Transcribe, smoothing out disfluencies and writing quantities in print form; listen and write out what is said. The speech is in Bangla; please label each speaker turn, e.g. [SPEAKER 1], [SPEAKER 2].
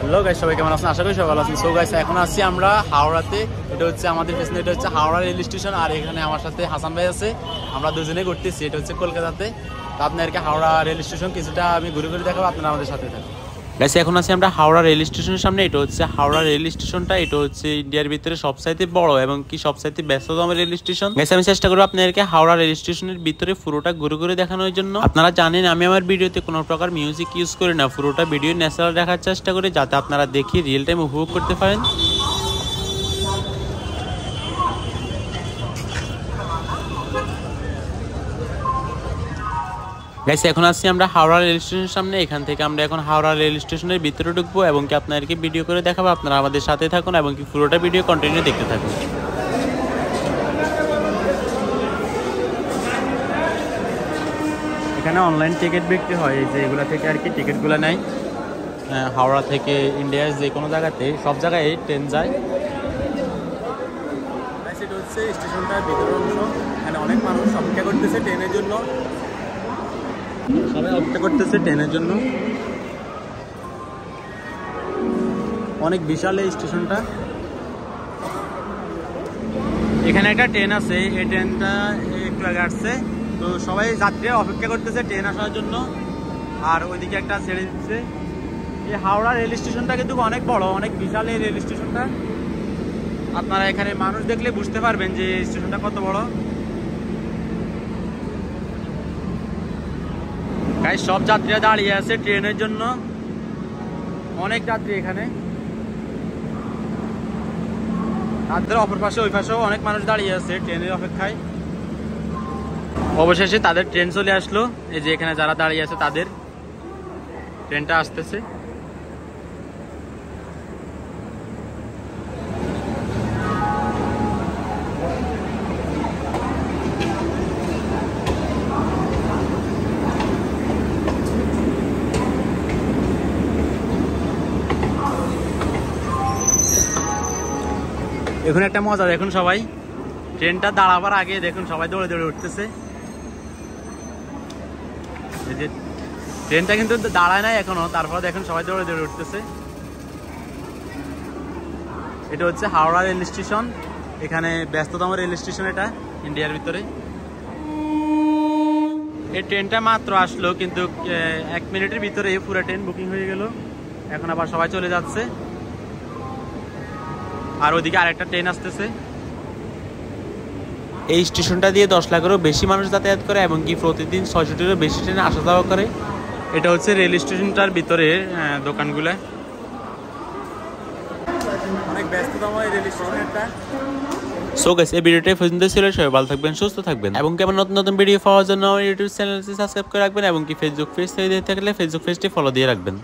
[SPEAKER 1] হ্যালো গাইস, সবাই কেমন আছেন? আশা করি সবাই ভালো আছেন। সো গাইস, এখন আছি আমরা হাওড়াতে। এটা হচ্ছে আমাদের পেছনে, এটা হচ্ছে হাওড়া রেল স্টেশন। আর এখানে আমার সাথে হাসান ভাই আছে, আমরা দুজনে ঘুরতেছি। এটা হচ্ছে কলকাতাতে। তো আপনাদেরকে হাওড়া রেল স্টেশন কিছুটা আমি ঘুরে ঘুরে দেখাবো, আপনারা আমাদের সাথে থাকুন। গাইস, এখন আছি আমরা হাওড়া রেল স্টেশনের সামনে। এটা হচ্ছে হাওড়া রেল স্টেশনটা। এটা হচ্ছে ইন্ডিয়ার ভিতরে সবচাইতে বড় এবং কি সবচাইতে ব্যস্ততম রেল স্টেশন। গাইস, আমি চেষ্টা করবো আপনাদেরকে হাওড়া রেল স্টেশনের ভিতরে পুরোটা ঘুরে ঘুরে দেখানোর জন্য। আপনারা জানেন আমি আমার ভিডিওতে কোনো প্রকার মিউজিক ইউজ করি না, পুরোটা ভিডিও ন্যাচারাল দেখার চেষ্টা করি, যাতে আপনারা দেখি রিয়েল টাইম উপভোগ করতে পারেন। গাইস, এখন আসছি আমরা হাওড়া রেল স্টেশনের সামনে। এখান থেকে আমরা এখন হাওড়া রেল স্টেশনের ভিতরে ঢুকবো এবং কি আপনাদেরকে ভিডিও করে দেখাবো। আপনারা আমাদের সাথে থাকুন এবং কি পুরোটা ভিডিও কন্টিনিউ দেখতে থাকুন। এখানে অনলাইন টিকিট বিক্রি হয়, এই যে এগুলা থেকে আর কি টিকিটগুলো নেয়। হাওড়া থেকে ইন্ডিয়ার যে কোনো জায়গাতে, সব জায়গায় ট্রেন যায়। এটা হচ্ছে স্টেশনটার ভিতরের অংশ। এখানে অনেক মানুষ অপেক্ষা করতেছে ট্রেনের জন্য, সবাই অপেক্ষা করতেছে ট্রেনের জন্য। অনেক বিশাল এই স্টেশনটা। এখানে একটা ট্রেন আছে, এই ট্রেনটা একটু আগে আসছে। তো সবাই যাত্রীরা অপেক্ষা করতেছে ট্রেন আসার জন্য। আর ওইদিকে একটা ছেড়ে দিচ্ছে। এই হাওড়া রেল স্টেশনটা কিন্তু অনেক বড়, অনেক বিশাল এই রেল স্টেশনটা। আপনারা এখানে মানুষ দেখলে বুঝতে পারবেন যে স্টেশনটা কত বড়। গাইস, সব যাত্রীরা দাঁড়িয়ে আছে ট্রেনের জন্য। অনেক যাত্রী এখানে। তাদের অপর পাশে, ওই পাশেও অনেক মানুষ দাঁড়িয়ে আছে ট্রেনের অপেক্ষায়। অবশেষে তাদের ট্রেন চলে আসলো। এই যে এখানে যারা দাঁড়িয়ে আছে তাদের ট্রেনটা আসতেছে। এখন একটা মজা দেখুন, সবাই ট্রেনটা দাঁড়াবার আগে দেখুন সবাই দৌড়ে দৌড়ে উঠতেছে। এই যে ট্রেনটা কিন্তু দাঁড়ায় নাই এখনো, তারপর দেখুন সবাই দৌড়ে দৌড়ে উঠতেছে। এটা হচ্ছে হাওড়া রেল স্টেশন। এখানে ব্যস্ততম রেল স্টেশন এটা ইন্ডিয়ার ভিতরে। এই ট্রেনটা মাত্র আসলো, কিন্তু 1 মিনিটের ভিতরে পুরো ট্রেন বুকিং হয়ে গেল। এখন আবার সবাই চলে যাচ্ছে। আর ওইদিকে আরেকটা ট্রেন আসতেছে। এই স্টেশনটা দিয়ে 10 লাখেরও বেশি মানুষ যাতায়াত করে এবং কি প্রতিদিন 600-টিরও বেশি ট্রেনে আসা যাওয়া করে। এটা হচ্ছে রেল স্টেশনটার ভিতরে দোকানগুলো। অনেক ব্যস্ততম এই রেল স্টেশন একটা। সো গাইস, এই ভিডিওটা পর্যন্ত ছিল। সবাই ভালো থাকবেন, সুস্থ থাকবেন এবং কেমন নতুন নতুন ভিডিও পাওয়ার জন্য আমার ইউটিউব চ্যানেলটি সাবস্ক্রাইব করে রাখবেন এবং কি ফেসবুক পেজ থেকে দেখতে থাকলে ফেসবুক পেজটি ফলো দিয়ে রাখবেন।